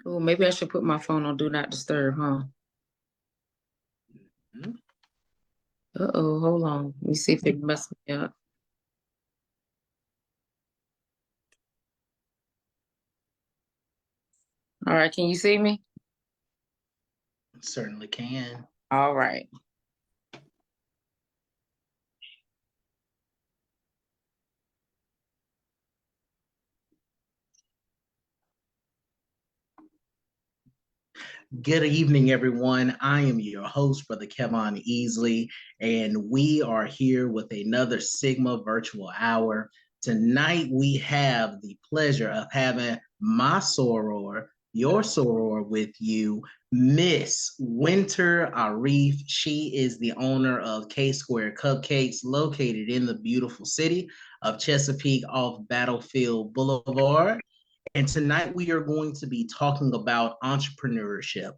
Oh, maybe I should put my phone on Do Not Disturb, huh? Mhm. Uh-oh, hold on. Let me see if it messed me up. All right, can you see me? Certainly can. All right. Good evening, everyone. I am your host, Brother Kevon Easley, and we are here with another Sigma Virtual Hour. Tonight, we have the pleasure of having my soror, your soror, with you, Miss Winter Arif. She is the owner of KSquared Cupcakes, located in the beautiful city of Chesapeake off Battlefield Boulevard. And tonight we are going to be talking about entrepreneurship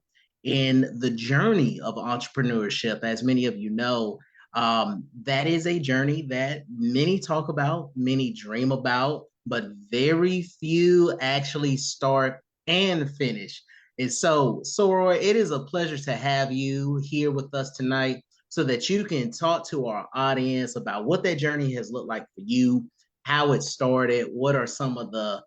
and the journey of entrepreneurship. As many of you know, that is a journey that many talk about, many dream about, but very few actually start and finish. And so, Soror, it is a pleasure to have you here with us tonight so that you can talk to our audience about what that journey has looked like for you, how it started, what are some of the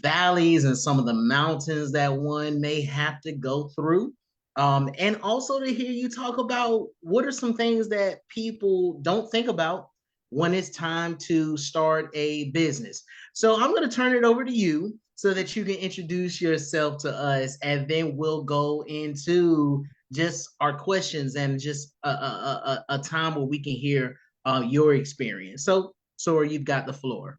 valleys and some of the mountains that one may have to go through. And also to hear you talk about what are some things that people don't think about when it's time to start a business. So I'm going to turn it over to you so that you can introduce yourself to us, and then we'll go into just our questions and just a time where we can hear your experience. So you've got the floor.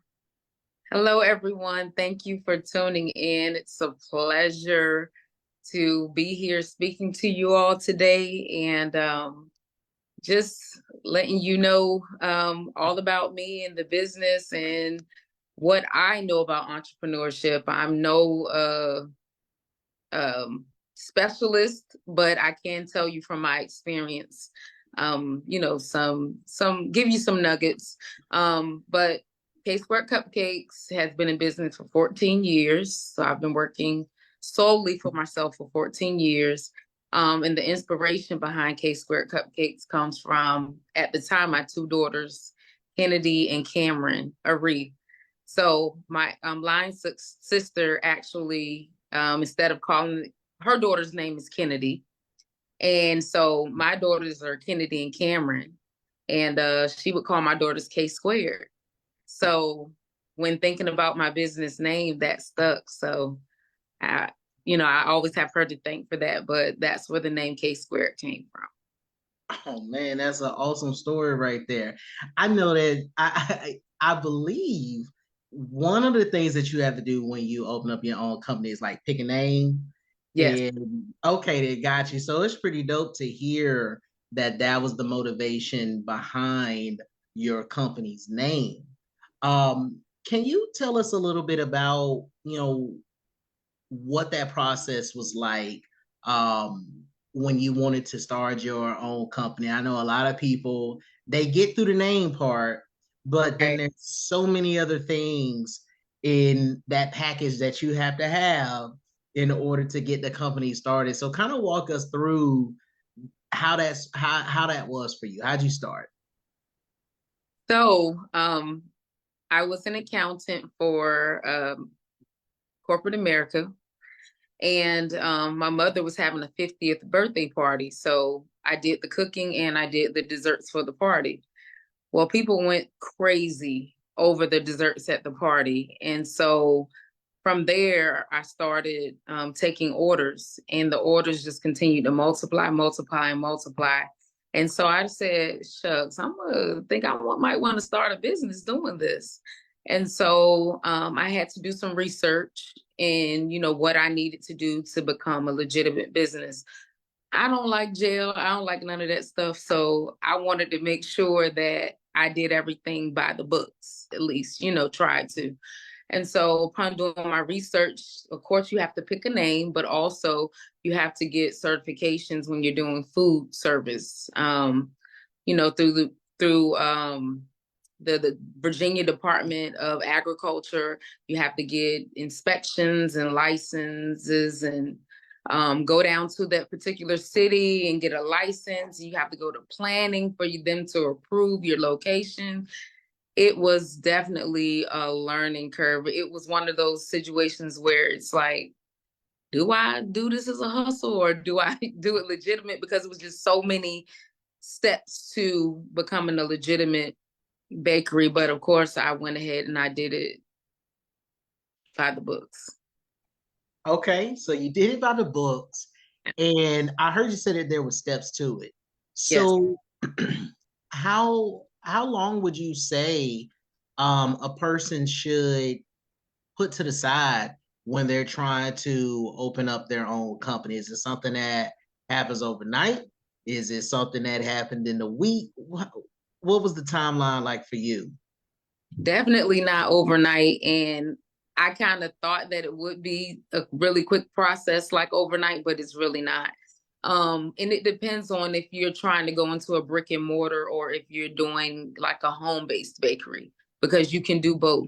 Hello, everyone. Thank you for tuning in. It's a pleasure to be here speaking to you all today and just letting you know all about me and the business and what I know about entrepreneurship. I'm no specialist, but I can tell you from my experience, some give you some nuggets. But K-Squared Cupcakes has been in business for 14 years. So I've been working solely for myself for 14 years. And the inspiration behind K-Squared Cupcakes comes from, at the time, my two daughters, Kennedy and Cameron Arif. So my line sister actually, instead of calling her daughter's name is Kennedy, and so my daughters are Kennedy and Cameron, and she would call my daughters K squared. So when thinking about my business name, that stuck. So I, I always have her to thank for that, but that's where the name K squared came from. Oh man, that's an awesome story right there. I know that I believe one of the things that you have to do when you open up your own company is like pick a name. Yes. And okay, they got you. So it's pretty dope to hear that that was the motivation behind your company's name. Can you tell us a little bit about, what that process was like when you wanted to start your own company? I know a lot of people, they get through the name part, but then Right. there's so many other things in that package that you have to have in order to get the company started. So kind of walk us through how that was for you. How'd you start? So I was an accountant for corporate America. And my mother was having a 50th birthday party. So I did the cooking and I did the desserts for the party. Well, people went crazy over the desserts at the party. And so from there, I started taking orders, and the orders just continued to multiply, multiply, and multiply. And so I said, shucks, might want to start a business doing this. And so I had to do some research in, what I needed to do to become a legitimate business. I don't like jail. I don't like none of that stuff. So I wanted to make sure that I did everything by the books, at least, try to. And so upon doing my research, of course, you have to pick a name, but also you have to get certifications when you're doing food service, through the Virginia Department of Agriculture. You have to get inspections and licenses and go down to that particular city and get a license. You have to go to planning for them to approve your location. It was definitely a learning curve. It was one of those situations where it's like, do I do this as a hustle or do I do it legitimate? Because it was just so many steps to becoming a legitimate bakery. But of course, I went ahead and I did it by the books. Okay, so you did it by the books, and I heard you say that there were steps to it. Yes. So, how long would you say a person should put to the side when they're trying to open up their own company? Is it something that happens overnight? Is it something that happened in a week? What was the timeline like for you? Definitely not overnight. And I kind of thought that it would be a really quick process like overnight, but it's really not. And it depends on if you're trying to go into a brick and mortar or if you're doing like a home-based bakery, because you can do both.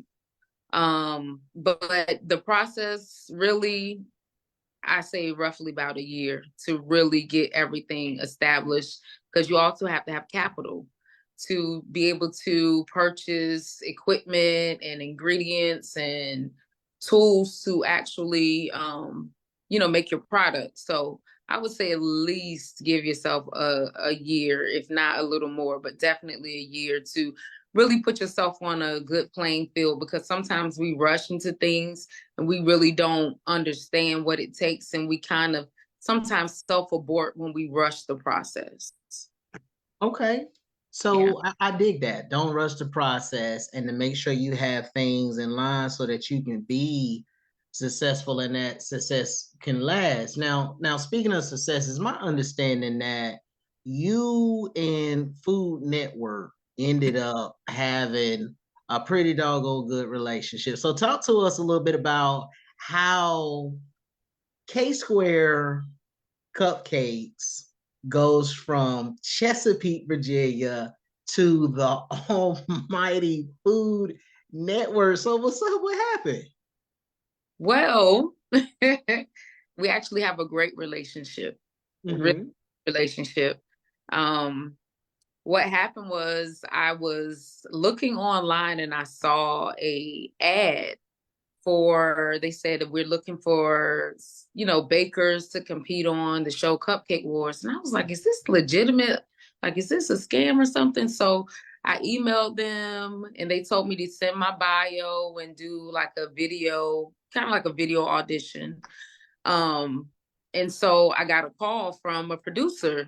But the process really, I say roughly about a year to really get everything established, because you also have to have capital to be able to purchase equipment and ingredients and tools to actually make your product. So I would say at least give yourself a year, if not a little more, but definitely a year to really put yourself on a good playing field, because sometimes we rush into things and we really don't understand what it takes, and we kind of sometimes self-abort when we rush the process. Okay. Yeah. So I dig that. Don't rush the process and to make sure you have things in line so that you can be successful and that success can last. Now speaking of success, it's my understanding that you and Food Network ended up having a pretty doggone good relationship. So talk to us a little bit about how K Square Cupcakes goes from Chesapeake, Virginia to the almighty Food Network. So what's up? What happened? Well, we actually have a great relationship, really Mm-hmm. relationship. Um, what happened was I was looking online and I saw a ad for, they said that we're looking for, bakers to compete on the show Cupcake Wars. And I was like, is this legitimate? Like, is this a scam or something? So I emailed them and they told me to send my bio and do like a video, kind of like a video audition. Um, and so I got a call from a producer.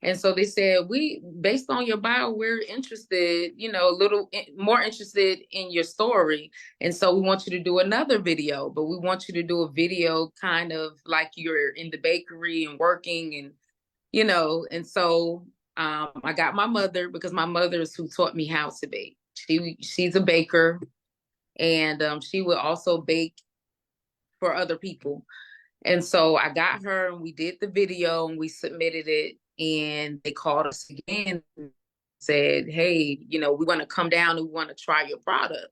And so they said, we, based on your bio, we're interested, a little more interested in your story. And so we want you to do another video, but we want you to do a video kind of like you're in the bakery and working and so I got my mother, because my mother is who taught me how to bake. She's a baker, and she would also bake for other people. And so I got her and we did the video and we submitted it, and they called us again and said, hey, we want to come down and we want to try your product.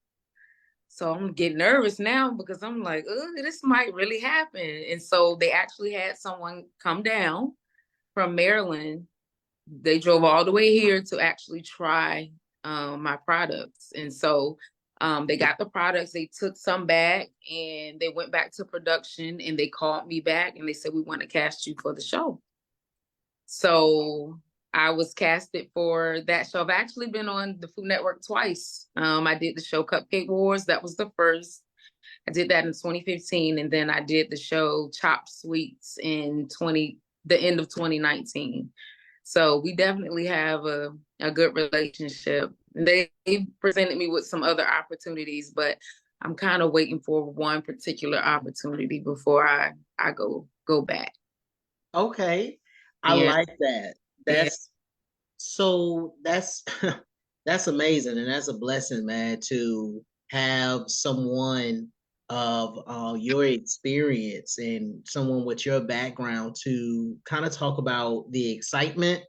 So I'm getting nervous now because I'm like, oh, this might really happen. And so they actually had someone come down from Maryland. They drove all the way here to actually try my products. And so they got the products, they took some back, and they went back to production, and they called me back and they said, we want to cast you for the show. So I was casted for that show. I've actually been on the Food Network twice. I did the show Cupcake Wars. That was the first. I did that in 2015. And then I did the show Chopped Sweets in the end of 2019. So we definitely have a good relationship. They presented me with some other opportunities, but I'm kind of waiting for one particular opportunity before I go back. Okay. I Yeah, like that. yeah. That's that's amazing and that's a blessing, man, to have someone of your experience and someone with your background to kind of talk about the excitement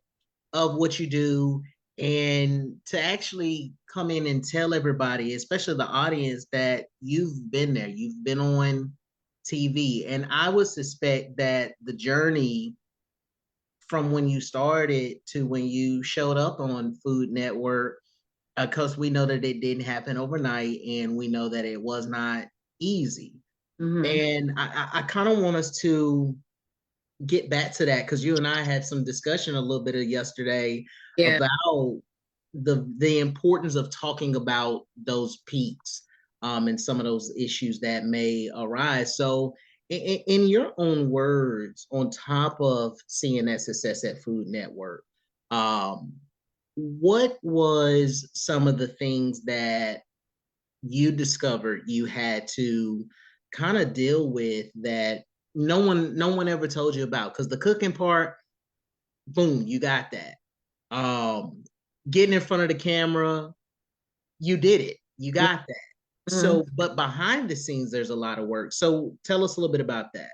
of what you do and to actually come in and tell everybody, especially the audience, that you've been there, you've been on TV. And I would suspect that the journey from when you started to when you showed up on Food Network, because we know that it didn't happen overnight and we know that it was not easy. Mm-hmm. And I kind of want us to get back to that because you and I had some discussion a little bit of yesterday Yeah. about the importance of talking about those peaks and some of those issues that may arise. So, in your own words, on top of seeing that success at Food Network, um, what was some of the things that you discovered you had to kind of deal with that no one ever told you about? Because the cooking part, boom, you got that. um Getting in front of the camera, you did it, you got that. Mm-hmm. So but behind the scenes there's a lot of work, so tell us a little bit about that.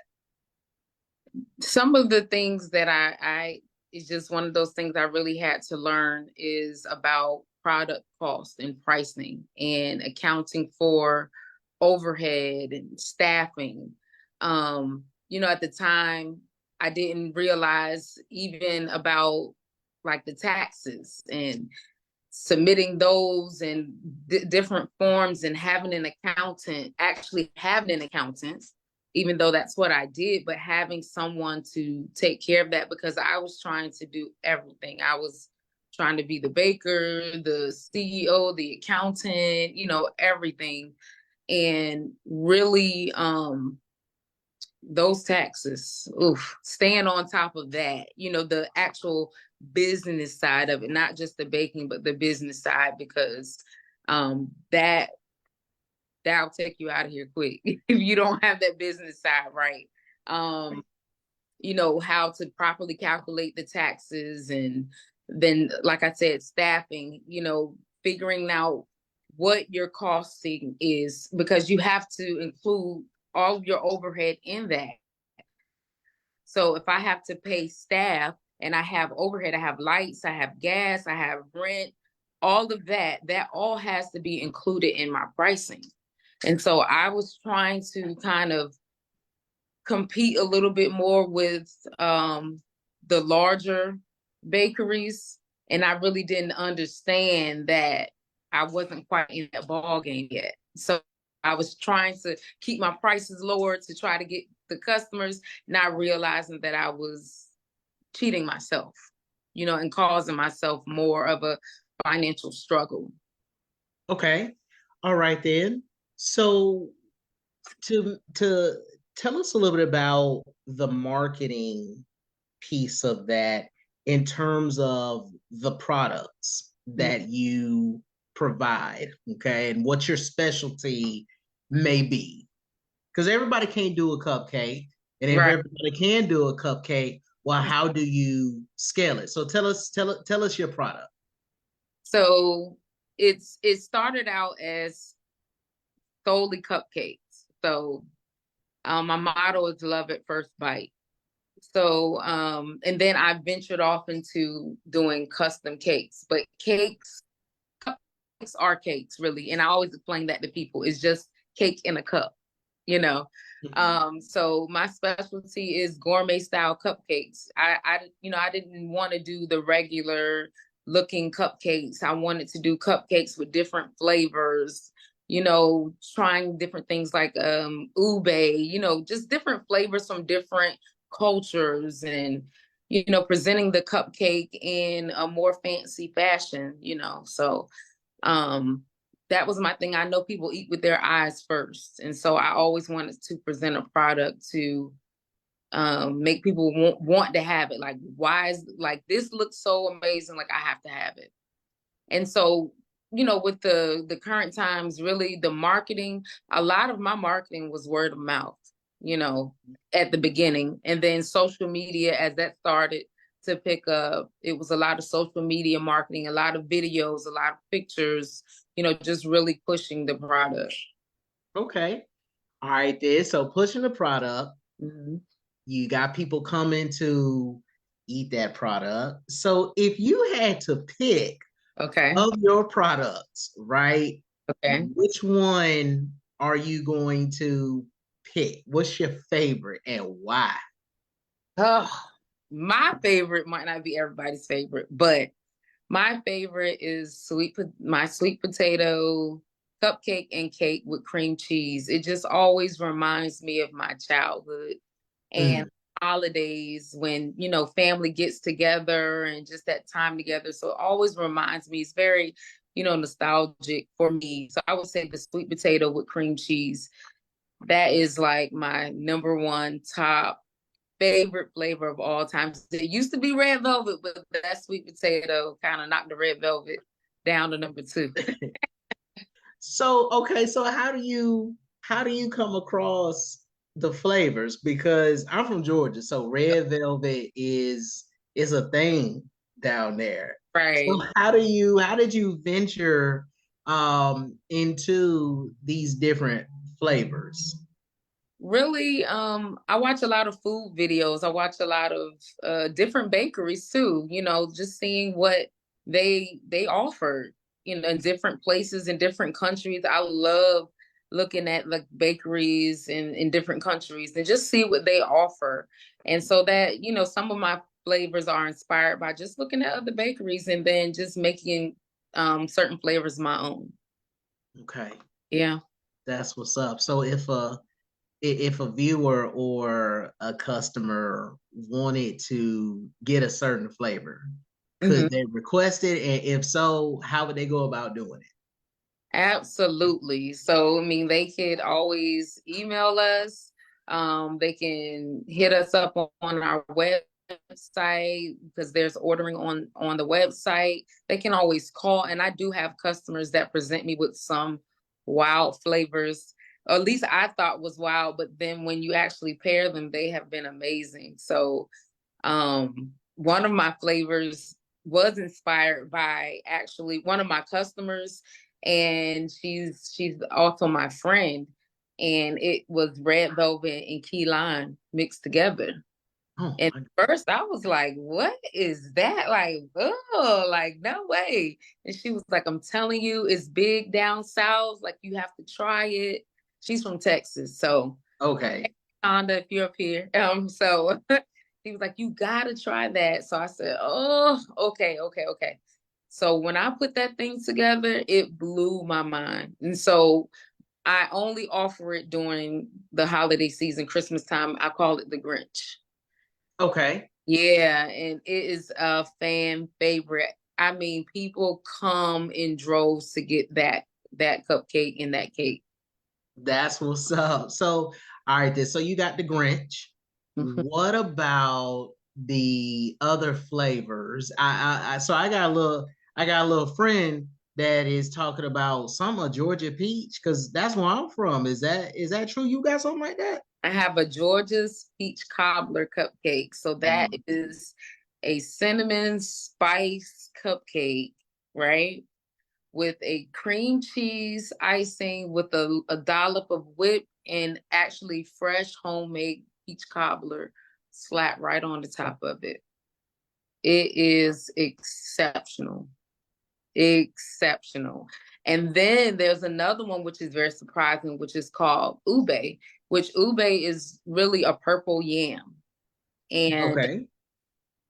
Some of the things that I is just one of those things I really had to learn is about product cost and pricing and accounting for overhead and staffing. At the time I didn't realize even about like the taxes and submitting those and different forms and having an accountant, actually having an accountant, even though that's what I did, but having someone to take care of that because I was trying to do everything. I was trying to be the baker, the CEO, the accountant, everything. And really, those taxes, oof, staying on top of that, the actual business side of it, not just the baking, but the business side, because that that'll take you out of here quick if you don't have that business side right. Um, how to properly calculate the taxes, and then, like I said, staffing, figuring out what your costing is, because you have to include all of your overhead in that. So if I have to pay staff and I have overhead, I have lights, I have gas, I have rent, all of that, that all has to be included in my pricing. And so I was trying to kind of compete a little bit more with the larger bakeries. And I really didn't understand that I wasn't quite in that ball game yet. So I was trying to keep my prices lower to try to get the customers, not realizing that I was cheating myself, and causing myself more of a financial struggle. Okay, all right then. So to tell us a little bit about the marketing piece of that in terms of the products that you provide, okay, and what your specialty may be. Because everybody can't do a cupcake, and if Right. everybody can do a cupcake, well, how do you scale it? So tell us your product. So it started out as solely cupcakes. So my motto is love at first bite. So and then I ventured off into doing custom cakes, but cupcakes are cakes really, and I always explain that to people. It's just cake in a cup, you know. Mhm. So my specialty is gourmet style cupcakes. I didn't want to do the regular looking cupcakes. I wanted to do cupcakes with different flavors, trying different things like ube, just different flavors from different cultures, and presenting the cupcake in a more fancy fashion, so um that was my thing. I know people eat with their eyes first, and so I always wanted to present a product to make people want to have it. Like, why is, like, this looks so amazing, like I have to have it. And so, with the current times, really the marketing, a lot of my marketing was word of mouth, you know, at the beginning. And then social media, as that started to pick up, it was a lot of social media marketing, a lot of videos, a lot of pictures, just really pushing the product. Okay. All right, then. So pushing the product, Mm-hmm. you got people coming to eat that product. So if you had to pick Okay. Of your products, right? Okay. Which one are you going to pick? What's your favorite and why? Oh, my favorite might not be everybody's favorite, but my favorite is my sweet potato cupcake and cake with cream cheese. It just always reminds me of my childhood and Mm, holidays when, family gets together and just that time together. So it always reminds me, it's very, nostalgic for me. So I would say the sweet potato with cream cheese. That is like my number one top favorite flavor of all time. It used to be red velvet, but that sweet potato kind of knocked the red velvet down to number two. So okay, so how do you come across the flavors? Because I'm from Georgia, so red velvet is a thing down there. So Right. how did you venture into these different flavors? Really, I watch a lot of food videos. I watch a lot of different bakeries too, just seeing what they offer, in different places in different countries. I love looking at like bakeries in different countries and just see what they offer. And so that, some of my flavors are inspired by just looking at other bakeries and then just making certain flavors my own. Okay, Yeah. that's what's up. So if a viewer or a customer wanted to get a certain flavor, Mhm. could they request it? And if so, how would they go about doing it? Absolutely. So, I mean, they could always email us. They can hit us up on our website because there's ordering on the website. They can always call, and I do have customers that present me with some wild flavors. Or at least I thought was wild, but then when you actually pair them, they have been amazing. So, one of my flavors was inspired by actually one of my customers, and she's also my friend, and it was red velvet and key lime mixed together. Oh And my, first I was like, what is that? Like, oh, like no way. And she was like, I'm telling you, it's big down south. Like you have to try it. She's from Texas. So okay. Honda, if you're up here. So he was like, you gotta try that. So I said, oh, okay, okay, okay. So when I put that thing together, it blew my mind. And so I only offer it during the holiday season, Christmas time. I call it the Grinch. Okay. Yeah, and it is a fan favorite. I mean, people come in droves to get that cupcake and that cake. That's what's up. So, all right, then. So you got the Grinch. What about the other flavors? So I got a little friend that is talking about some of Georgia peach because that's where I'm from. Is that true? You got something like that? I have a Georgia's peach cobbler cupcake. So that Mm. is a cinnamon spice cupcake, right? With a cream cheese icing with a dollop of whip and actually fresh homemade peach cobbler slapped right on the top of it. It is exceptional. Exceptional. And then there's another one which is very surprising, which is called ube, which ube is really a purple yam. And Okay.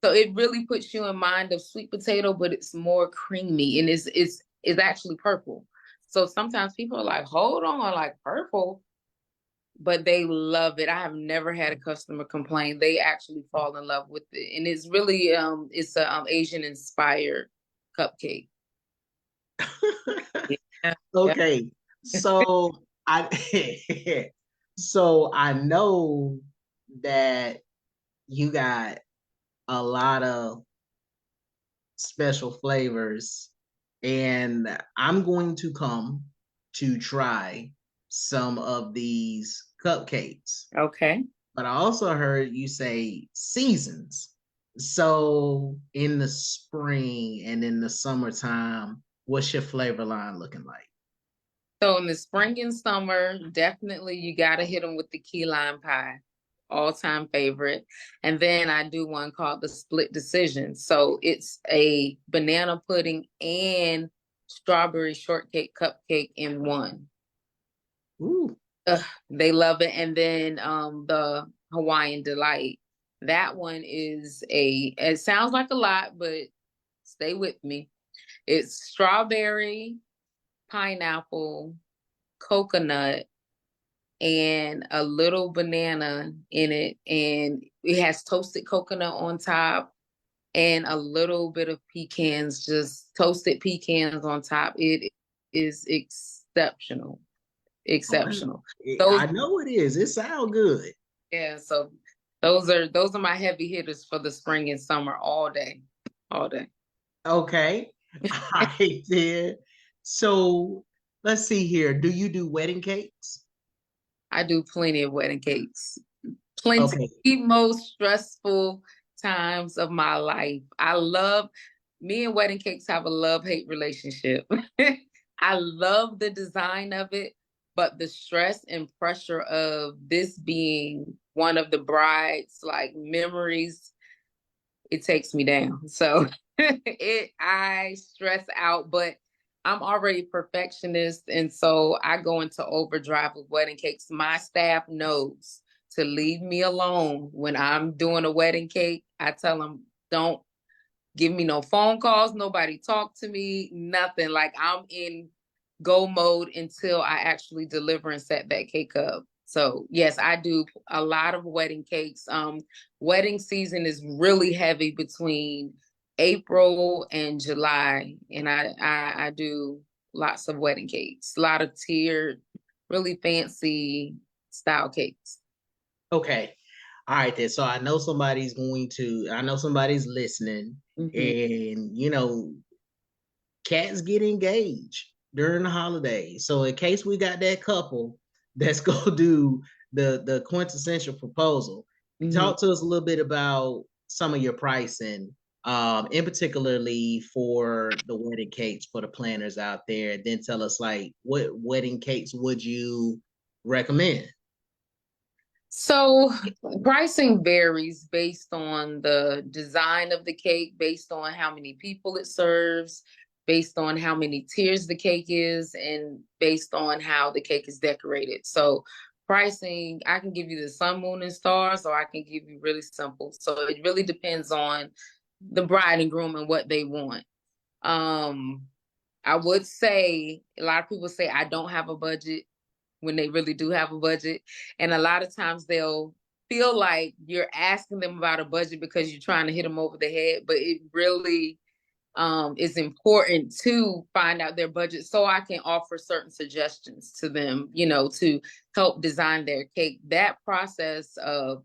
so it really puts you in mind of sweet potato, but it's more creamy and is actually purple. So sometimes people are like, hold on, like purple, but they love it. I have never had a customer complain. They actually fall in love with it. And it's really it's a Asian inspired cupcake. Yeah. Yeah. Okay. So I so I know that you got a lot of special flavors, and I'm going to come to try some of these cupcakes. Okay. But I also heard you say seasons. So in the spring and in the summertime, what's your flavor line looking like? So in the spring and summer, definitely you gotta hit them with the key lime pie. all-time favorite. And then I do one called the split decision. So it's a banana pudding and strawberry shortcake cupcake in one. Ooh. Ugh, they love it. And then the Hawaiian Delight. That one is it sounds like a lot, but stay with me. It's strawberry, pineapple, coconut, and a little banana in it. And it has toasted coconut on top and a little bit of pecans, just toasted pecans on top. It is exceptional. Exceptional. Those, I know it is. It sounds good. yeah, so those are my heavy hitters for the spring and summer all day. All day. Okay. All right, then. So let's see here. Do you do wedding cakes? I do plenty of wedding cakes. Plenty. Okay. The most stressful times of my life. Me and wedding cakes have a love-hate relationship. I love the design of it, but the stress and pressure of this being one of the bride's like memories, it takes me down. So I stress out, but I'm already a perfectionist, and so I go into overdrive with wedding cakes. My staff knows to leave me alone when I'm doing a wedding cake. I tell them, don't give me no phone calls, nobody talk to me, nothing. Like I'm in go mode until I actually deliver and set that cake up. So yes, I do a lot of wedding cakes. Wedding season is really heavy between April and July, and I do lots of wedding cakes, a lot of tiered, really fancy style cakes. Okay. All right, then. So I know somebody's listening, Mhm. and cats get engaged during the holidays. So in case we got that couple that's gonna do the quintessential proposal, Mhm. talk to us a little bit about some of your pricing, in particularly for the wedding cakes for the planners out there. Then tell us like what wedding cakes would you recommend? So pricing varies based on the design of the cake, based on how many people it serves, based on how many tiers the cake is, and based on how the cake is decorated. So pricing, I can give you the sun, moon, and stars, or I can give you really simple. So it really depends on the bride and groom and what they want. Um, I would say a lot of people say I don't have a budget when they really do have a budget. And a lot of times they'll feel like you're asking them about a budget because you're trying to hit them over the head, but it really is important to find out their budget so I can offer certain suggestions to them, to help design their cake. That process of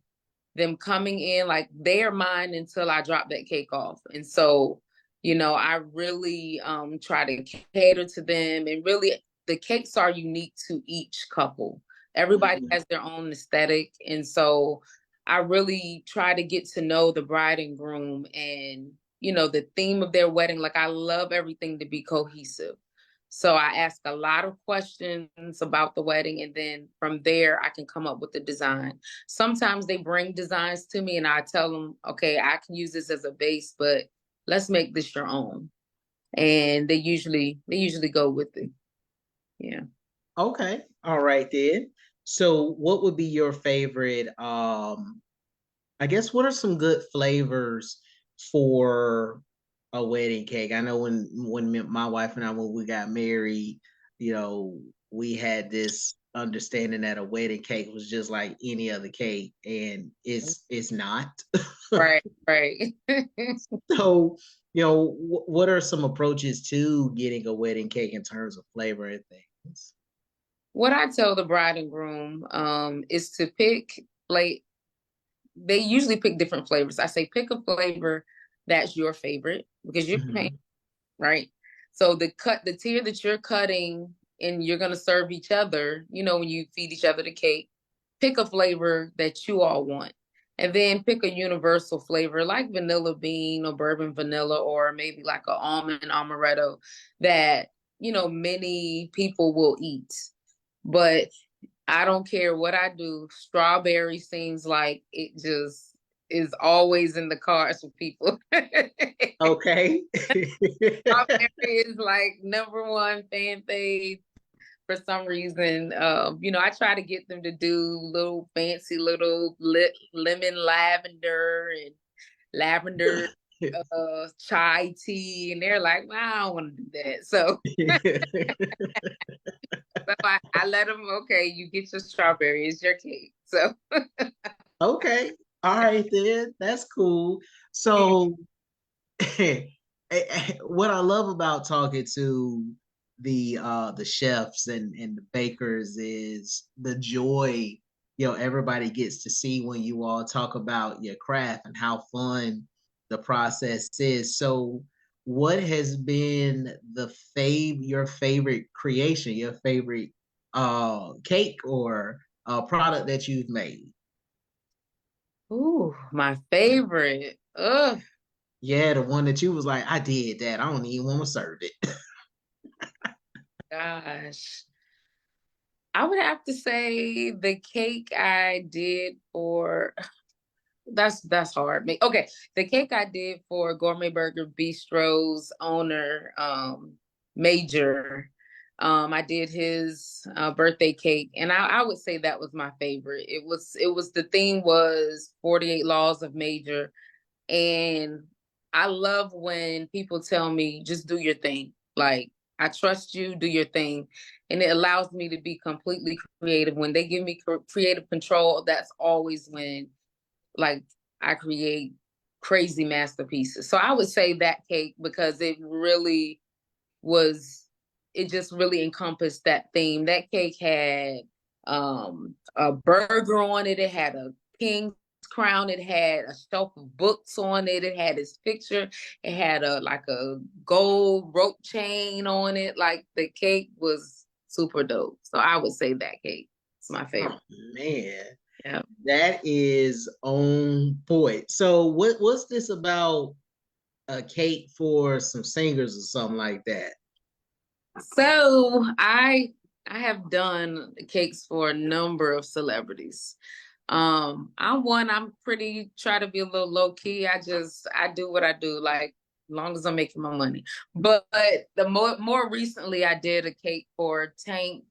them coming in, like they're mine until I drop that cake off. And so, I really try to cater to them, and really the cakes are unique to each couple. Everybody Mhm. has their own aesthetic. And so I really try to get to know the bride and groom and, the theme of their wedding. Like I love everything to be cohesive. So I ask a lot of questions about the wedding, and then from there I can come up with the design. Sometimes they bring designs to me and I tell them, okay, I can use this as a base, but let's make this your own. And they usually go with it. Yeah. Okay. All right then. So what would be your favorite I guess what are some good flavors for a wedding cake? I know my wife and I when we got married, you know, we had this understanding that a wedding cake was just like any other cake, and it's not. Right, right. So, what are some approaches to getting a wedding cake in terms of flavor and things? What I tell the bride and groom is to pick like they usually pick different flavors. I say pick a flavor that's your favorite because you're paying, Mhm. right? So the tier that you're cutting and you're gonna serve each other, when you feed each other the cake, pick a flavor that you all want. And then pick a universal flavor like vanilla bean or bourbon vanilla or maybe like a almond amaretto that, many people will eat. But I don't care what I do. Strawberry seems like it just is always in the cards for people. Okay. Strawberry is like number one fan fave for some reason. I try to get them to do little fancy little lemon lavender and lavender chai tea, and they're like, well, I don't want to do that. So I let them, okay, you get your strawberry, it's your cake. So Okay. All right then. That's cool. So what I love about talking to the chefs and the bakers is the joy, everybody gets to see when you all talk about your craft and how fun the process is. So what has been your favorite creation, your favorite cake or product that you've made? ooh, my favorite. Ugh, Yeah, the one that you was like, I did that. I don't even want to serve it. gosh. I would have to say the cake I did for that's hard. Okay, the cake I did for Gourmet Burger Bistro's owner, Major. I did his birthday cake, and I would say that was my favorite. It was the theme was 48 Laws of Major, and I love when people tell me just do your thing. Like I trust you, do your thing, and it allows me to be completely creative. When they give me creative control, that's always when like I create crazy masterpieces. So I would say that cake because was it just really encompassed that theme. That cake had a burger on it, it had a king's crown, it had a shelf of books on it, it had his picture, it had a gold rope chain on it. Like the cake was super dope. So I would say that cake is my Oh favorite. man, Yeah. that is on point. So what's this about a cake for some singers or something like that? So I have done cakes for a number of celebrities. I'm pretty try to be a little low key. I do what I do, like as long as I'm making my money. But the more recently I did a cake for Tank,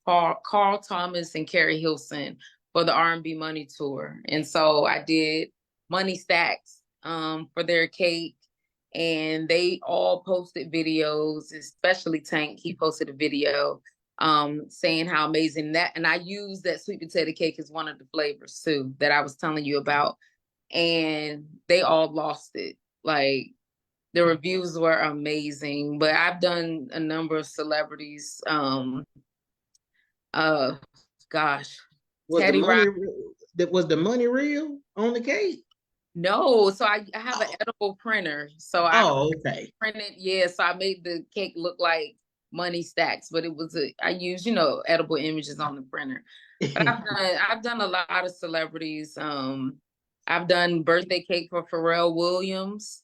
Carl Thomas and Carrie Hilson for the R&B Money Tour. And so I did money stacks for their cake, and they all posted videos, especially Tank. He posted a video saying how amazing that, and I used that sweet potato cake as one of the flavors too that I was telling you about, and they all lost it. Like the reviews were amazing. But I've done a number of celebrities. Uh Gosh, Was the Teddy Riley. money was the money real on the cake? No, so I have an Oh, edible printer. So I oh, okay. printed, yeah. So I made the cake look like money stacks, but I used, edible images on the printer. But I've done a lot of celebrities. I've done birthday cake for Pharrell Williams.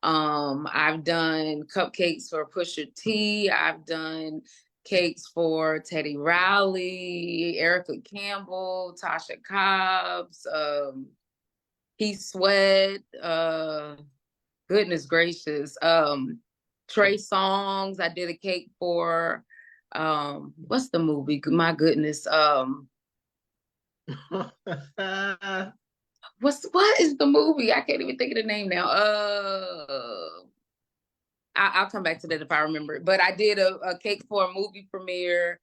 I've done cupcakes for Pusha T. I've done cakes for Teddy Riley, Erica Campbell, Tasha Cobbs, Keith Sweat, goodness gracious. Trey Songs. I did a cake for what's the movie? My goodness. What is the movie? I can't even think of the name now. I'll come back to that if I remember it. But I did a cake for a movie premiere.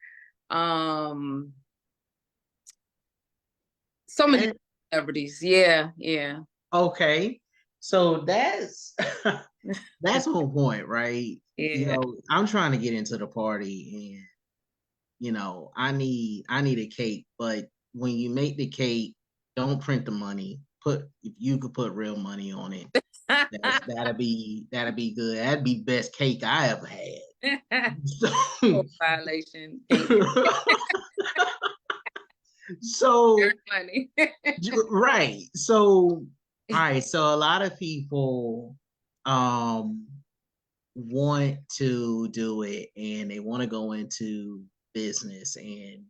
Um so many And celebrities. Yeah, yeah. okay. So that's on point, right? Yeah. I'm trying to get into the party and I need a cake, but when you make the cake, don't print the money. If you could put real money on it, that'd be good. That'd be best cake I ever had. So, Violation. Can't so money. right. So all right. So a lot of people um want to do it and they want to go into business, and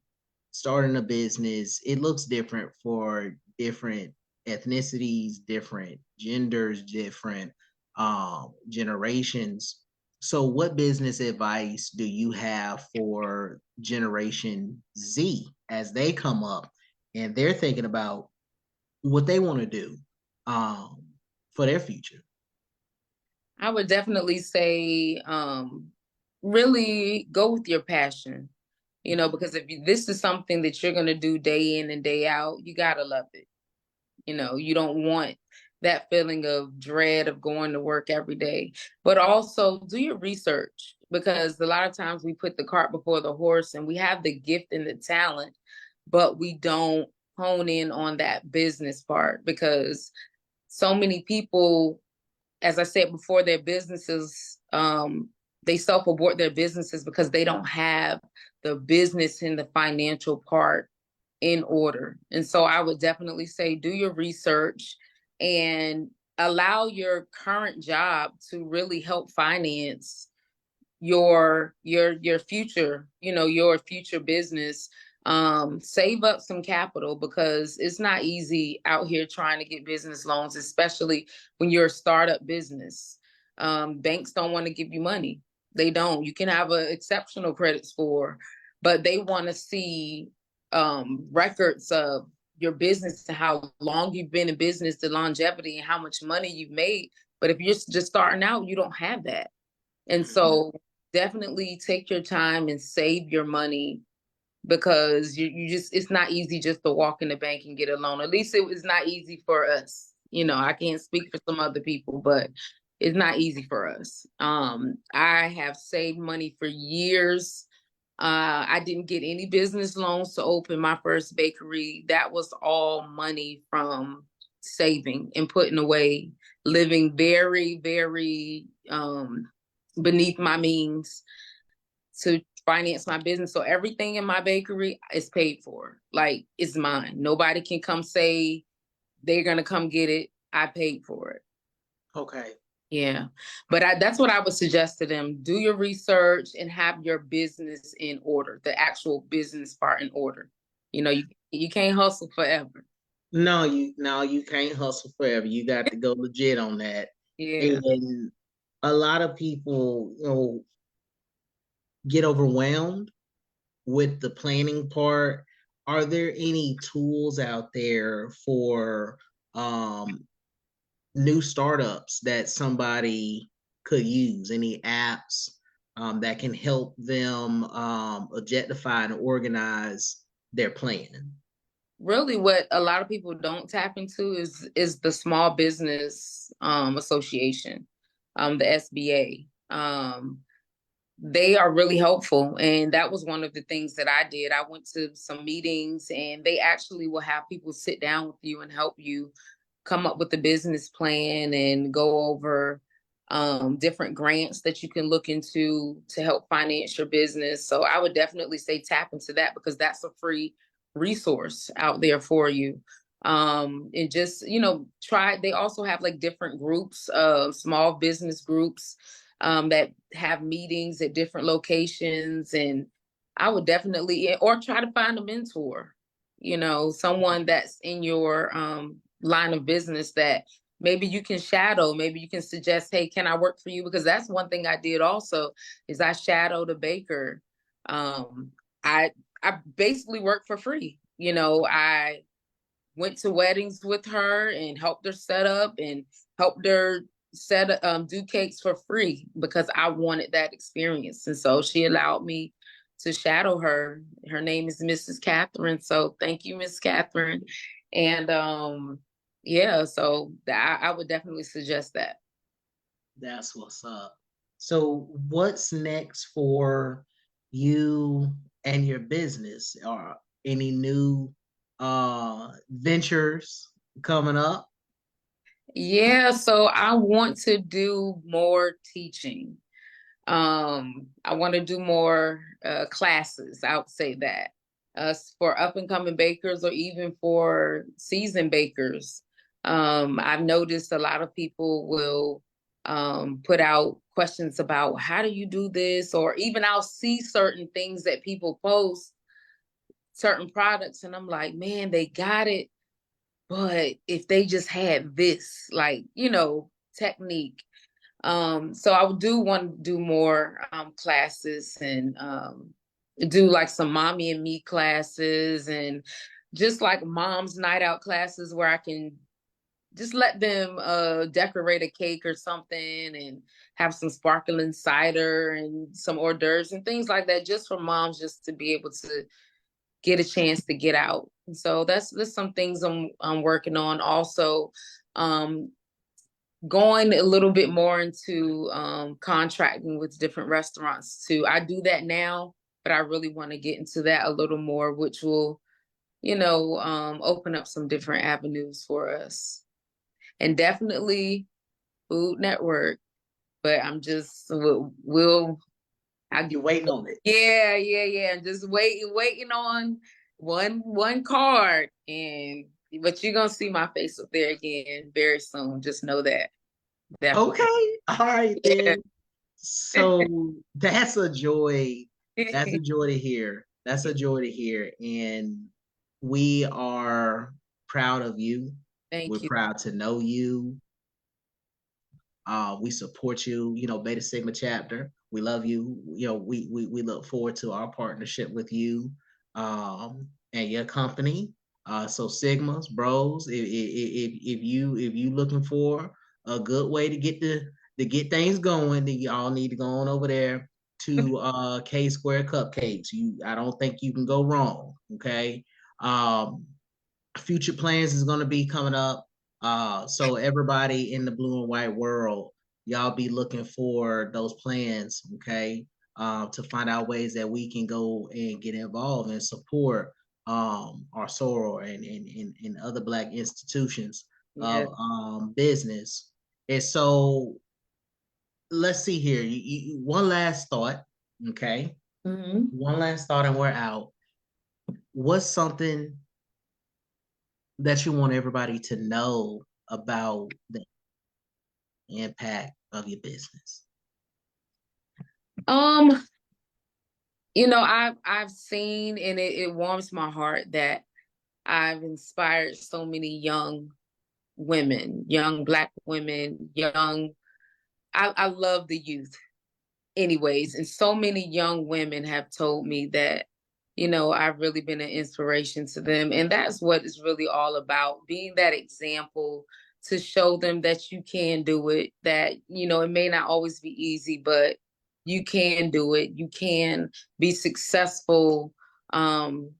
starting a business, it looks different for different ethnicities, different genders, different generations. So, what business advice do you have for Generation Z as they come up and they're thinking about what they want to do um, for their future? I would definitely say, really go with your passion, because if this is something that you're going to do day in and day out, you got to love it. You don't want that feeling of dread of going to work every day, but also do your research, because a lot of times we put the cart before the horse and we have the gift and the talent, but we don't hone in on that business part, because so many people, as I said before, their businesses, they self-abort their businesses because they don't have the business and the financial part in order. And so I would definitely say do your research and allow your current job to really help finance your future, your future business. Save up some capital, because it's not easy out here trying to get business loans, especially when you're a startup business. Banks don't want to give you money. They don't. You can have an exceptional credit score, but they want to see records of your business and how long you've been in business, the longevity, and how much money you've made. But if you're just starting out, you don't have that. And so definitely take your time and save your money, because you just, it's not easy just to walk in the bank and get a loan. At least it was not easy for us. I can't speak for some other people, but it's not easy for us. I have saved money for years. I didn't get any business loans to open my first bakery. That was all money from saving and putting away, living very, very beneath my means to finance my business. So everything in my bakery is paid for. Like, it's mine. Nobody can come say they're going to come get it. I paid for it. Okay. Yeah. But that's what I would suggest to them. Do your research and have your business in order, the actual business part in order. You can't hustle forever. No, you can't hustle forever. You got to go legit on that. Yeah. And a lot of people, get overwhelmed with the planning part. Are there any tools out there for new startups that somebody could use? Any apps that can help them objectify and organize their plan? Really, what a lot of people don't tap into is the Small Business Association, the SBA. They are really helpful, and that was one of the things that I did. I went to some meetings, and they actually will have people sit down with you and help you come up with a business plan and go over different grants that you can look into to help finance your business. So I would definitely say tap into that, because that's a free resource out there for you. And just, try. They also have like different groups of small business groups that have meetings at different locations. And I would definitely, or try to find a mentor, someone that's in your line of business that maybe you can shadow. Maybe you can suggest, hey, can I work for you? Because that's one thing I did also, is I shadowed a baker. I I basically worked for free. I went to weddings with her and helped her set up and helped her do cakes for free, because I wanted that experience. And so she allowed me to shadow her. Her name is Mrs. Catherine. So thank you, Miss Catherine. And yeah, so I would definitely suggest that. That's what's up. So, what's next for you and your business? Are any new ventures coming up? Yeah, so I want to do more teaching. I want to do more classes. I would say that for up and coming bakers, or even for seasoned bakers. I've noticed a lot of people will put out questions about how do you do this, or even I'll see certain things that people post certain products, and I'm like, man, they got it, but if they just had this, like, technique. So I do want to do more classes, and do like some mommy and me classes, and just like mom's night out classes where I can just let them decorate a cake or something, and have some sparkling cider and some hors d'oeuvres and things like that, just for moms, just to be able to get a chance to get out. And so that's some things I'm working on. Also, um, going a little bit more into contracting with different restaurants too. I do that now, but I really want to get into that a little more, which will, open up some different avenues for us. And definitely Food Network, but I'm just we'll I You're waiting on it. yeah. I'm just waiting on one card, and but you're gonna see my face up there again very soon. Just know that. Definitely. Okay. All right Yeah. then. So that's a joy. That's a joy to hear. That's a joy to hear. And we are proud of you. We're Thank you. proud to know you. We support you, Beta Sigma chapter. We love you. We look forward to our partnership with you and your company. So Sigmas, bros, if you looking for a good way to get things going, then y'all need to go on over there to KSquared Cupcakes. I don't think you can go wrong. Okay. Um, Future plans is going to be coming up. So everybody in the blue and white world, y'all be looking for those plans, okay? To find out ways that we can go and get involved and support our soror and other Black institutions Yeah. of business. And so let's see here. One last thought, okay? Hmm. One last thought, and we're out. What's something that you want everybody to know about the impact of your business? Um, I've seen, and it warms my heart that I've inspired so many young women, young Black women, young. I love the youth, anyways, and so many young women have told me that, I've really been an inspiration to them, and that's what it's really all about: being that example to show them that you can do it. That it may not always be easy, but you can do it. You can be successful. Um,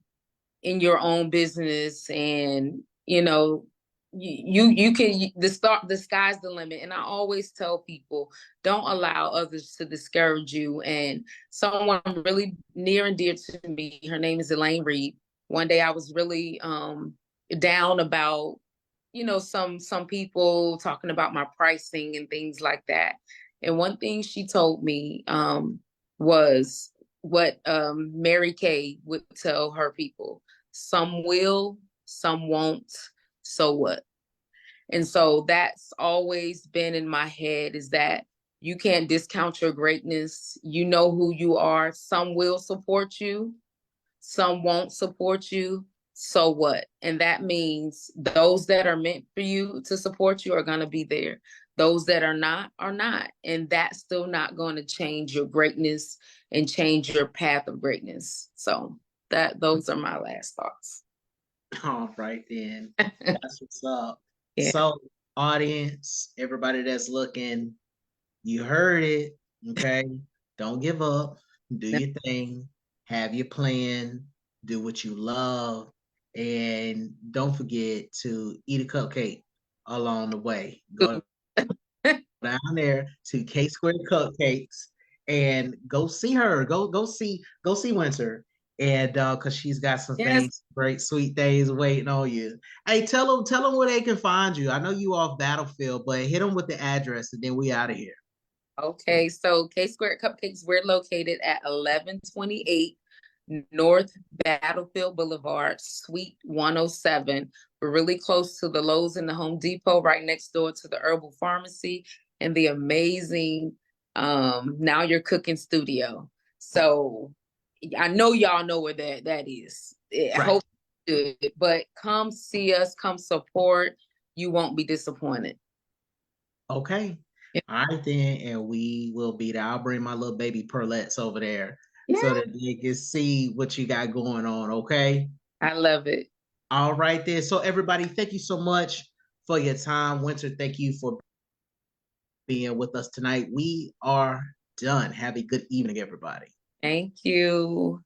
in your own business, and you can, the sky's the limit. And I always tell people, don't allow others to discourage you. And someone really near and dear to me, her name is Elaine Reed. One day I was really down about some people talking about my pricing and things like that. And one thing she told me was what Mary Kay would tell her people: some will, some won't, so what? And so that's always been in my head, is that you can't discount your greatness. You know who you are. Some will support you, some won't support you, so what? And that means those that are meant for you to support you are going to be there. Those that are not are not. And that's still not going to change your greatness and change your path of greatness. So those are my last thoughts. All right, then. That's what's up. Yeah. So, audience, everybody that's looking, you heard it. Okay. Don't give up. Do your thing. Have your plan. Do what you love. And don't forget to eat a cupcake along the way. Go down there to KSquared Cupcakes and go see her. Go see Winter. And because she's got some Yes. things, great sweet things waiting on you. Hey, tell them where they can find you. I know you off Battlefield, but hit them with the address and then we out of here. Okay, so KSquared Cupcakes, we're located at 1128 North Battlefield Boulevard, Suite 107. We're really close to the Lowe's and the Home Depot, right next door to the Herbal Pharmacy and the amazing Now You're Cooking Studio. So I know y'all know where that is. Hope good, but come see us, come support. You won't be disappointed. Okay. Yeah. All right then, and we will be there. I'll bring my little baby Perlettes over there so Yeah, that they can see what you got going on. Okay. I love it. All right then. So everybody, thank you so much for your time. Winter, thank you for being with us tonight. We are done. Have a good evening, everybody. Thank you.